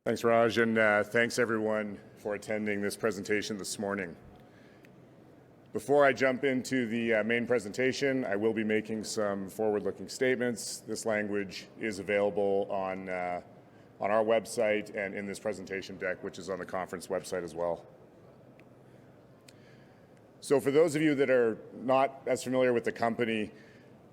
Thanks, Raj, and thanks everyone for attending this presentation this morning. Before I jump into the main presentation, I will be making some forward-looking statements. This language is available on our website and in this presentation deck, which is on the conference website as well. So for those of you that are not as familiar with the company,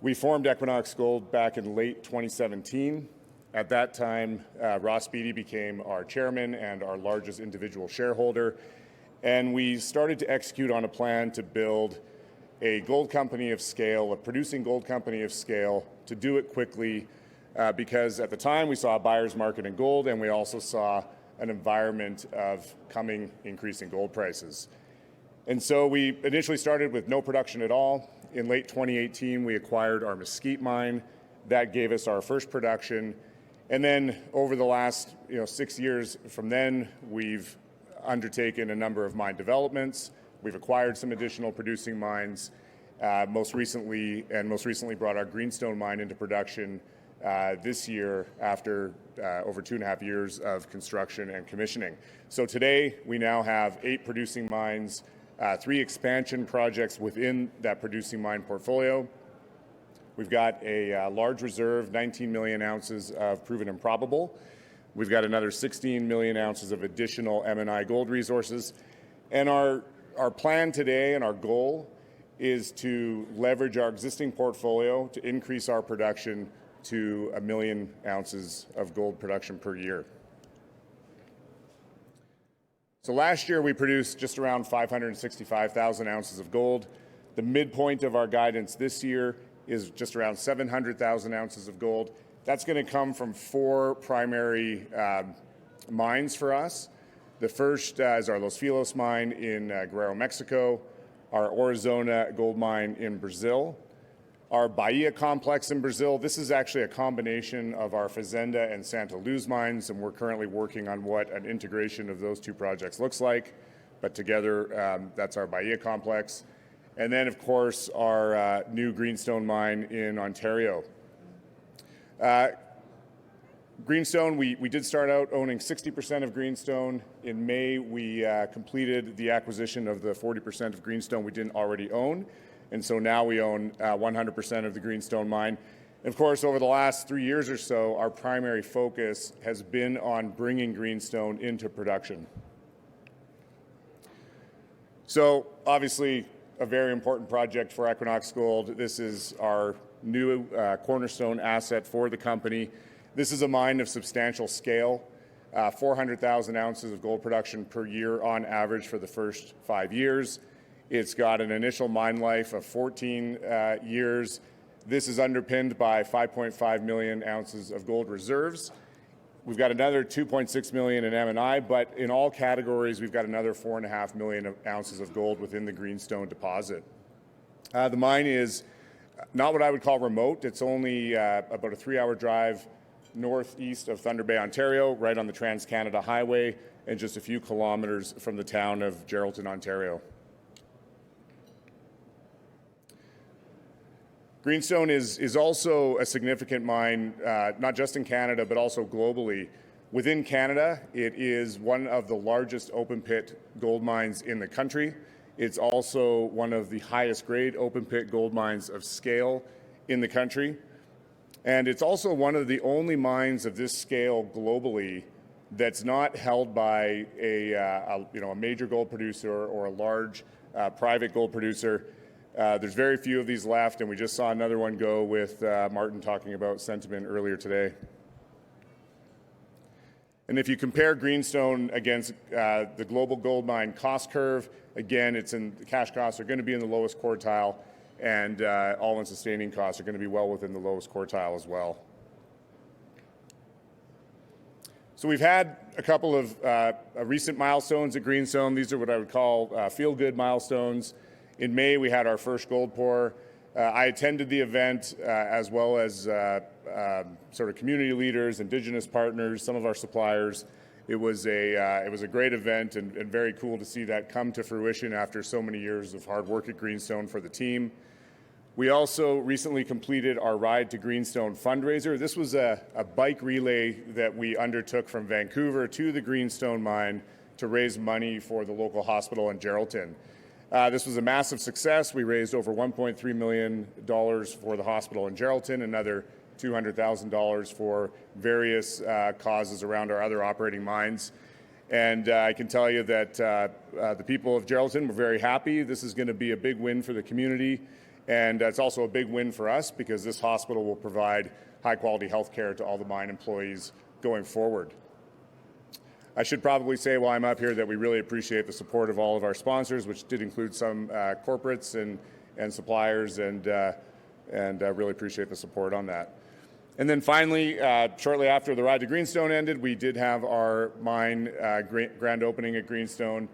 we formed Equinox Gold back in late 2017. At that time, Ross Beaty became our chairman and our largest individual shareholder, and we started to execute on a plan to build a gold company of scale, a producing gold company of scale, to do it quickly because at the time we saw a buyer's market in gold, and we also saw an environment of coming increasing gold prices. And so we initially started with no production at all. In late 2018, we acquired our Mesquite mine. That gave us our first production. And then over the last 6 years from then, we've undertaken a number of mine developments. We've acquired some additional producing mines, most recently brought our Greenstone mine into production this year after over 2.5 years of construction and commissioning. So today we now have 8 producing mines, 3 expansion projects within that producing mine portfolio. We've got a large reserve, 19 million ounces of proven and probable. We've got another 16 million ounces of additional M&I gold resources. And our plan today and our goal is to leverage our existing portfolio to increase our production to 1 million ounces of gold production per year. So last year we produced just around 565,000 ounces of gold. The midpoint of our guidance this year is just around 700,000 ounces of gold. That's going to come from 4 primary mines for us. The first is our Los Filos mine in Guerrero, Mexico, our Aurizona gold mine in Brazil, our Bahia complex in Brazil. This is actually a combination of our Fazenda and Santa Luz mines, and we're currently working on what an integration of those 2 projects looks like. But together, that's our Bahia complex. And then, of course, our new Greenstone mine in Ontario. Greenstone, we did start out owning 60% of Greenstone. In May, we completed the acquisition of the 40% of Greenstone we didn't already own. And so now we own 100% of the Greenstone mine. And of course, over the last 3 years or so, our primary focus has been on bringing Greenstone into production. So obviously, a very important project for Equinox Gold. This is our new Cornerstone asset for the company. This is a mine of substantial scale, 400,000 ounces of gold production per year on average for the first 5 years. It's got an initial mine life of 14 years. This is underpinned by 5.5 million ounces of gold reserves. We've got another 2.6 million in M&I, but in all categories, we've got another 4.5 million ounces of gold within the Greenstone deposit. The mine is not what I would call remote. It's only about a 3-hour drive northeast of Thunder Bay, Ontario, right on the Trans-Canada Highway, and just a few kilometers from the town of Geraldton, Ontario. Greenstone is also a significant mine, not just in Canada, but also globally. Within Canada, it is one of the largest open-pit gold mines in the country. It's also one of the highest-grade open-pit gold mines of scale in the country. And it's also one of the only mines of this scale globally that's not held by a major gold producer or a large private gold producer. There's very few of these left, and we just saw another one go with Martin talking about sentiment earlier today. And if you compare Greenstone against the global gold mine cost curve, again, the cash costs are going to be in the lowest quartile, and all-in sustaining costs are going to be well within the lowest quartile as well. So we've had a couple of recent milestones at Greenstone. These are what I would call feel-good milestones. In May, we had our first gold pour. I attended the event as well as sort of community leaders, Indigenous partners, some of our suppliers. It was a great event and very cool to see that come to fruition after so many years of hard work at Greenstone for the team. We also recently completed our Ride to Greenstone fundraiser. This was a bike relay that we undertook from Vancouver to the Greenstone mine to raise money for the local hospital in Geraldton. This was a massive success. We raised over $1.3 million for the hospital in Geraldton, another $200,000 for various causes around our other operating mines. And I can tell you that the people of Geraldton were very happy. This is going to be a big win for the community. And it's also a big win for us because this hospital will provide high-quality health care to all the mine employees going forward. I should probably say while I'm up here that we really appreciate the support of all of our sponsors, which did include some corporates and suppliers, and really appreciate the support on that. And then finally, shortly after the Ride to Greenstone ended, we did have our mine grand opening at Greenstone.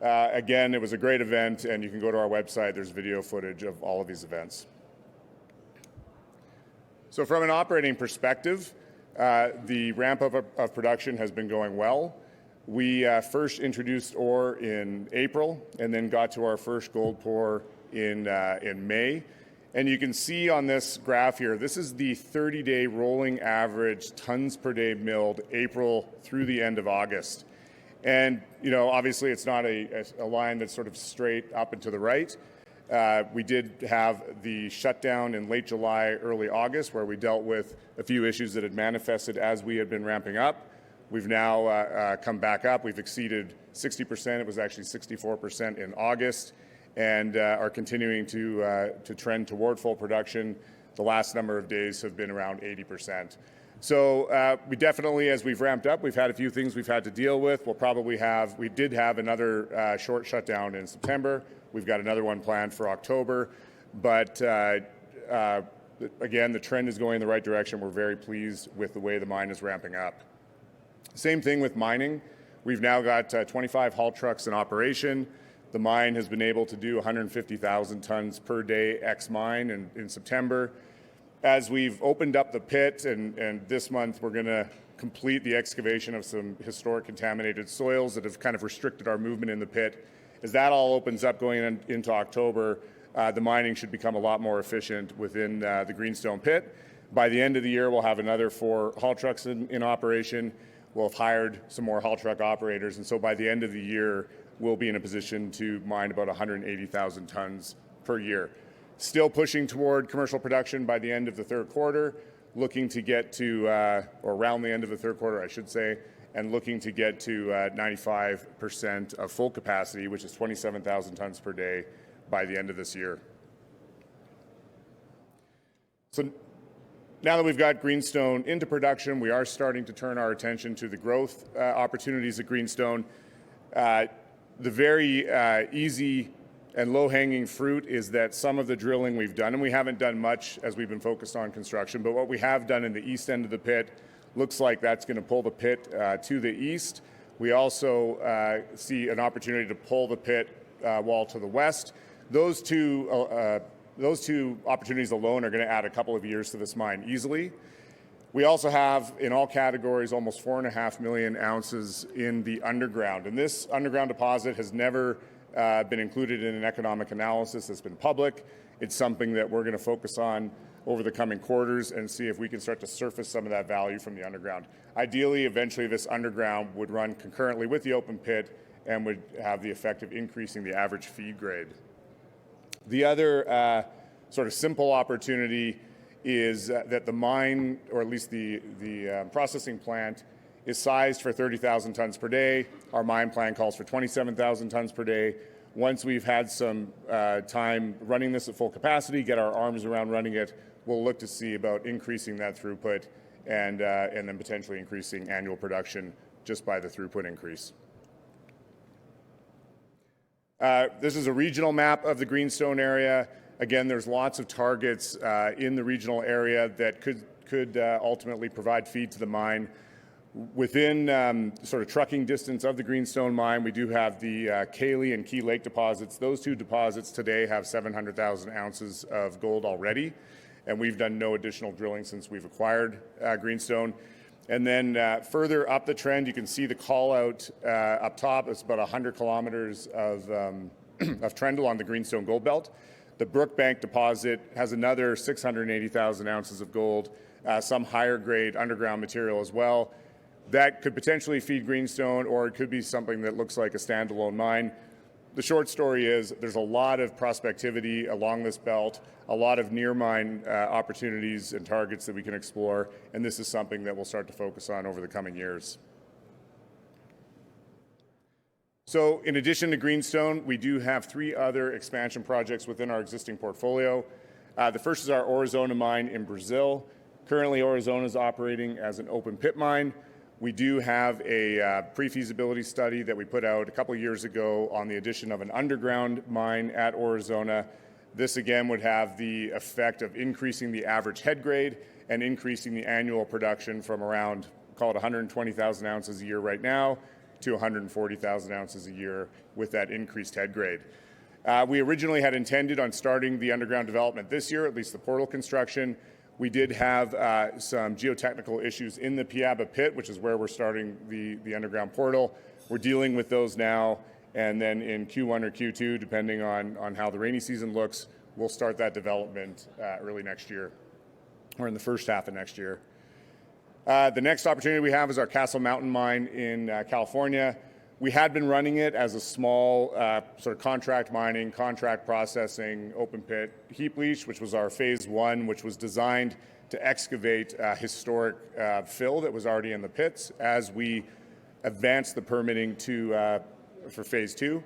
Again, it was a great event, and you can go to our website. There's video footage of all of these events. So from an operating perspective, the ramp-up of production has been going well. We first introduced ore in April and then got to our first gold pour in May. And you can see on this graph here, this is the 30-day rolling average tons per day milled April through the end of August. And, you know, obviously it's not a line that's sort of straight up and to the right. We did have the shutdown in late July, early August, where we dealt with a few issues that had manifested as we had been ramping up. We've now come back up. We've exceeded 60%. It was actually 64% in August, and are continuing to trend toward full production. The last number of days have been around 80%. So we definitely, as we've ramped up, we've had a few things we've had to deal with. We did have another short shutdown in September. We've got another one planned for October. But again, the trend is going in the right direction. We're very pleased with the way the mine is ramping up. Same thing with mining. We've now got 25 haul trucks in operation. The mine has been able to do 150,000 tons per day ex-mine in September. As we've opened up the pit, and this month we're going to complete the excavation of some historic contaminated soils that have kind of restricted our movement in the pit. As that all opens up going into October, the mining should become a lot more efficient within the Greenstone pit. By the end of the year, we'll have another 4 haul trucks in operation. We'll have hired some more haul truck operators, and so by the end of the year, we'll be in a position to mine about 180,000 tons per year. Still pushing toward commercial production by the end of the third quarter, looking to get to, or around the end of the third quarter, I should say, and looking to get to 95% of full capacity, which is 27,000 tons per day by the end of this year. So now that we've got Greenstone into production, we are starting to turn our attention to the growth opportunities at Greenstone. The very easy and low-hanging fruit is that some of the drilling we've done, and we haven't done much as we've been focused on construction, but what we have done in the east end of the pit looks like that's going to pull the pit to the east. We also see an opportunity to pull the pit wall to the west. Those two opportunities alone are going to add a couple of years to this mine easily. We also have, in all categories, almost 4.5 million ounces in the underground. And this underground deposit has never been included in an economic analysis that's been public. It's something that we're going to focus on over the coming quarters and see if we can start to surface some of that value from the underground. Ideally, eventually, this underground would run concurrently with the open pit and would have the effect of increasing the average feed grade. The other sort of simple opportunity is that the mine, or at least the processing plant, is sized for 30,000 tons per day. Our mine plan calls for 27,000 tons per day. Once we've had some time running this at full capacity, get our arms around running it, we'll look to see about increasing that throughput and then potentially increasing annual production just by the throughput increase. This is a regional map of the Greenstone area. Again, there's lots of targets in the regional area that could ultimately provide feed to the mine. Within sort of trucking distance of the Greenstone mine, we do have the Cayley and Key Lake deposits. Those two deposits today have 700,000 ounces of gold already, and we've done no additional drilling since we've acquired Greenstone. And then further up the trend, you can see the call out up top. It's about 100 kilometers of trend along the Greenstone Gold Belt. The Brookbank deposit has another 680,000 ounces of gold, some higher grade underground material as well. That could potentially feed Greenstone, or it could be something that looks like a standalone mine. The short story is there's a lot of prospectivity along this belt, a lot of near mine opportunities and targets that we can explore, and this is something that we'll start to focus on over the coming years. So in addition to Greenstone, we do have 3 other expansion projects within our existing portfolio. The first is our Aurizona mine in Brazil. Currently, Aurizona is operating as an open pit mine. We do have a pre-feasibility study that we put out a couple of years ago on the addition of an underground mine at Aurizona. This again would have the effect of increasing the average head grade and increasing the annual production from around, call it 120,000 ounces a year right now, to 140,000 ounces a year with that increased head grade. We originally had intended on starting the underground development this year, at least the portal construction. We did have some geotechnical issues in the Piaba pit, which is where we're starting the underground portal. We're dealing with those now, and then in Q1 or Q2, depending on how the rainy season looks, we'll start that development early next year, or in the first half of next year. The next opportunity we have is our Castle Mountain mine in California. We had been running it as a small sort of contract mining, contract processing, open pit heap leach, which was our phase 1, which was designed to excavate historic fill that was already in the pits as we advanced the permitting for phase 2.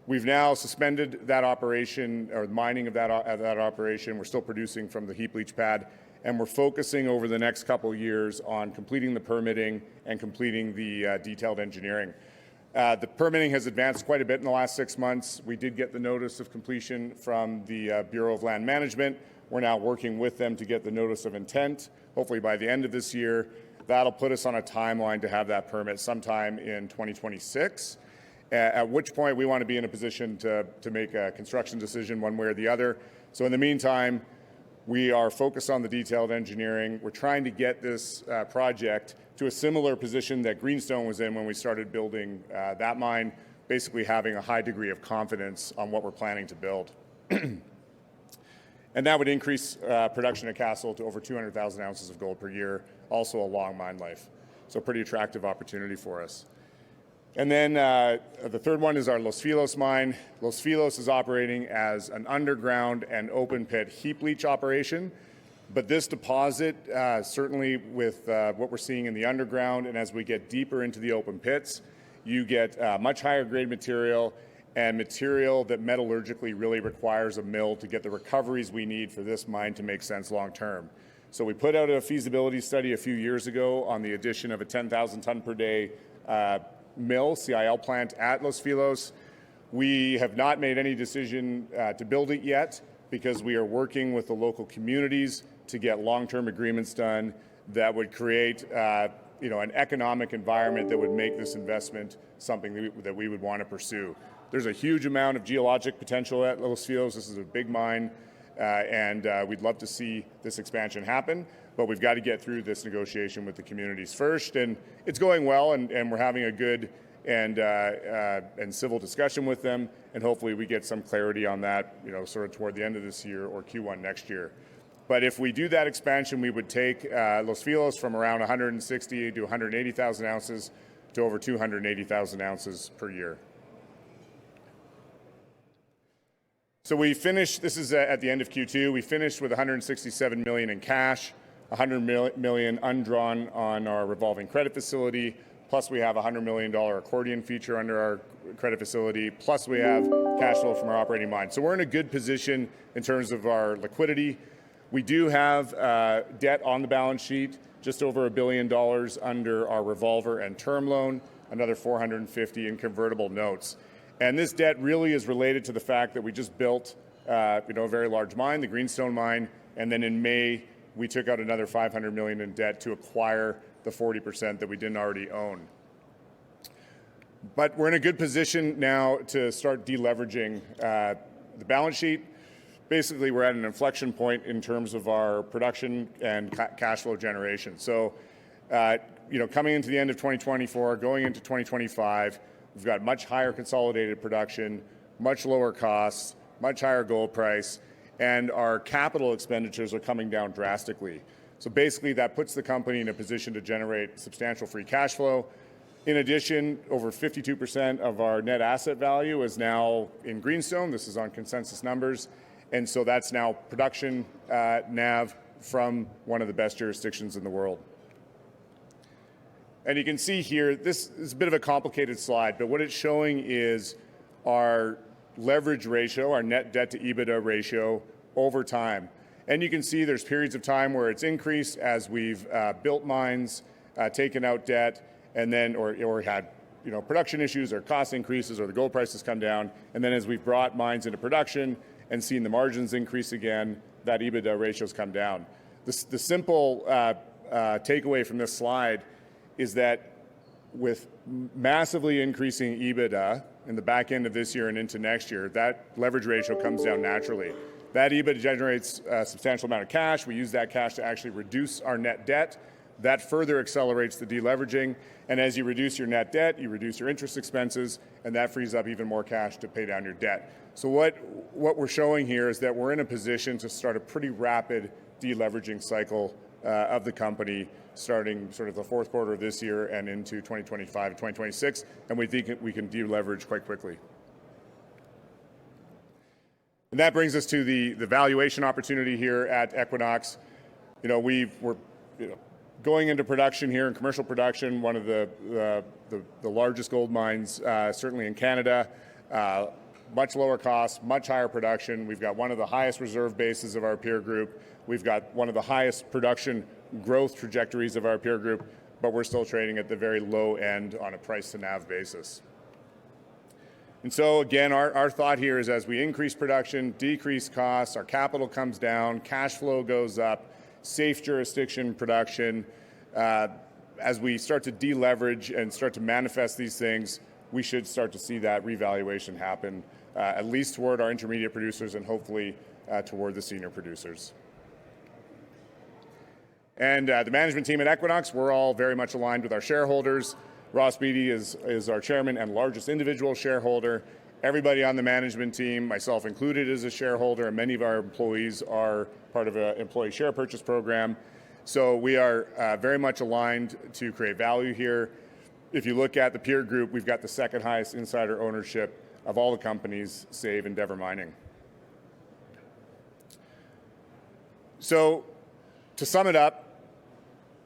We've now suspended that operation, or the mining of that operation. We're still producing from the heap leach pad, and we're focusing over the next couple of years on completing the permitting and completing the detailed engineering. The permitting has advanced quite a bit in the last 6 months. We did get the notice of completion from the Bureau of Land Management. We're now working with them to get the notice of intent, hopefully by the end of this year. That'll put us on a timeline to have that permit sometime in 2026, at which point we want to be in a position to make a construction decision one way or the other. So in the meantime, we are focused on the detailed engineering. We're trying to get this project to a similar position that Greenstone was in when we started building that mine, basically having a high degree of confidence on what we're planning to build. And that would increase production at Castle to over 200,000 ounces of gold per year, also a long mine life. So pretty attractive opportunity for us. And then the third one is our Los Filos mine. Los Filos is operating as an underground and open pit heap leach operation. But this deposit, certainly with what we're seeing in the underground, and as we get deeper into the open pits, you get much higher grade material, and material that metallurgically really requires a mill to get the recoveries we need for this mine to make sense long term. So we put out a feasibility study a few years ago on the addition of a 10,000 ton per day mill, CIL plant at Los Filos. We have not made any decision to build it yet because we are working with the local communities to get long-term agreements done that would create an economic environment that would make this investment something that we would want to pursue. There's a huge amount of geologic potential at Los Filos. This is a big mine, and we'd love to see this expansion happen, but we've got to get through this negotiation with the communities first, and it's going well, and we're having a good and civil discussion with them, and hopefully we get some clarity on that, sort of toward the end of this year or Q1 next year. But if we do that expansion, we would take Los Filos from around 160 to 180,000 ounces to over 280,000 ounces per year. So we finished, this is at the end of Q2, we finished with $167 million in cash, $100 million undrawn on our revolving credit facility, plus we have a $100 million accordion feature under our credit facility, plus we have cash flow from our operating mine. So we're in a good position in terms of our liquidity. We do have debt on the balance sheet, just over $1 billion under our revolver and term loan, another $450 in convertible notes. And this debt really is related to the fact that we just built a very large mine, the Greenstone mine, and then in May we took out another $500 million in debt to acquire the 40% that we didn't already own. But we're in a good position now to start deleveraging the balance sheet. Basically, we're at an inflection point in terms of our production and cash flow generation. So, coming into the end of 2024, going into 2025, we've got much higher consolidated production, much lower costs, much higher gold price, and our capital expenditures are coming down drastically. So basically that puts the company in a position to generate substantial free cash flow. In addition, over 52% of our net asset value is now in Greenstone. This is on consensus numbers. And so that's now production NAV from one of the best jurisdictions in the world. And you can see here, this is a bit of a complicated slide, but what it's showing is our leverage ratio, our net debt to EBITDA ratio over time. And you can see there's periods of time where it's increased as we've built mines, taken out debt, and then, or had production issues or cost increases or the gold prices come down. And then as we've brought mines into production and seen the margins increase again, that EBITDA ratio's come down. The simple takeaway from this slide is that with massively increasing EBITDA in the back end of this year and into next year, that leverage ratio comes down naturally. That EBITDA generates a substantial amount of cash. We use that cash to actually reduce our net debt. That further accelerates the deleveraging. And as you reduce your net debt, you reduce your interest expenses, and that frees up even more cash to pay down your debt. So what we're showing here is that we're in a position to start a pretty rapid deleveraging cycle of the company, starting sort of the fourth quarter of this year and into 2025 and 2026, and we think we can deleverage quite quickly. And that brings us to the valuation opportunity here at Equinox. We're going into production here in commercial production, one of the largest gold mines, certainly in Canada. Much lower cost, much higher production. We've got one of the highest reserve bases of our peer group. We've got one of the highest production growth trajectories of our peer group, but we're still trading at the very low end on a price to NAV basis. And so again, our thought here is as we increase production, decrease costs, our capital comes down, cash flow goes up, safe jurisdiction production. As we start to deleverage and start to manifest these things, we should start to see that revaluation happen, at least toward our intermediate producers and hopefully toward the senior producers. And the management team at Equinox, we're all very much aligned with our shareholders. Ross Beaty is our chairman and largest individual shareholder. Everybody on the management team, myself included, is a shareholder, and many of our employees are part of an employee share purchase program. So we are very much aligned to create value here. If you look at the peer group, we've got the second highest insider ownership of all the companies, save Endeavour Mining. So to sum it up,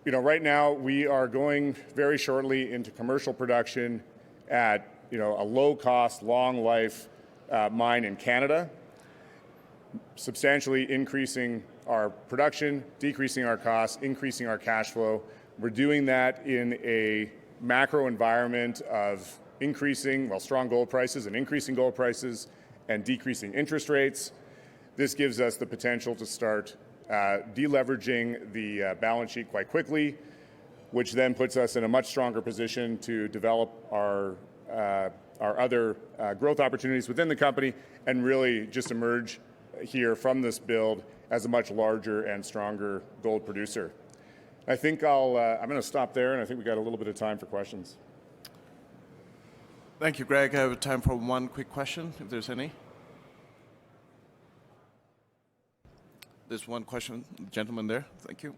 right now we are going very shortly into commercial production at a low-cost, long-life mine in Canada, substantially increasing our production, decreasing our costs, increasing our cash flow. We're doing that in a macro environment of strong gold prices and increasing gold prices and decreasing interest rates. This gives us the potential to start deleveraging the balance sheet quite quickly, which then puts us in a much stronger position to develop our other growth opportunities within the company and really just emerge here from this build as a much larger and stronger gold producer. I think I'm going to stop there, and I think we got a little bit of time for questions. Thank you, Greg. I have time for one quick question, if there's any. There's one question, gentleman there. Thank you.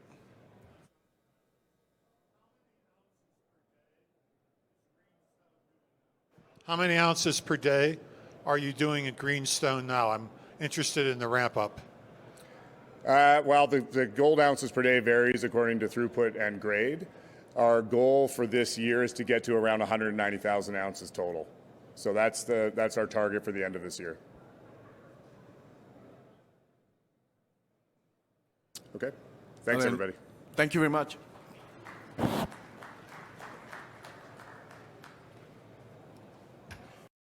How many ounces per day are you doing at Greenstone now? I'm interested in the ramp up. Well, the gold ounces per day varies according to throughput and grade. Our goal for this year is to get to around 190,000 ounces total. So that's our target for the end of this year. Okay. Thanks, everybody. Thank you very much.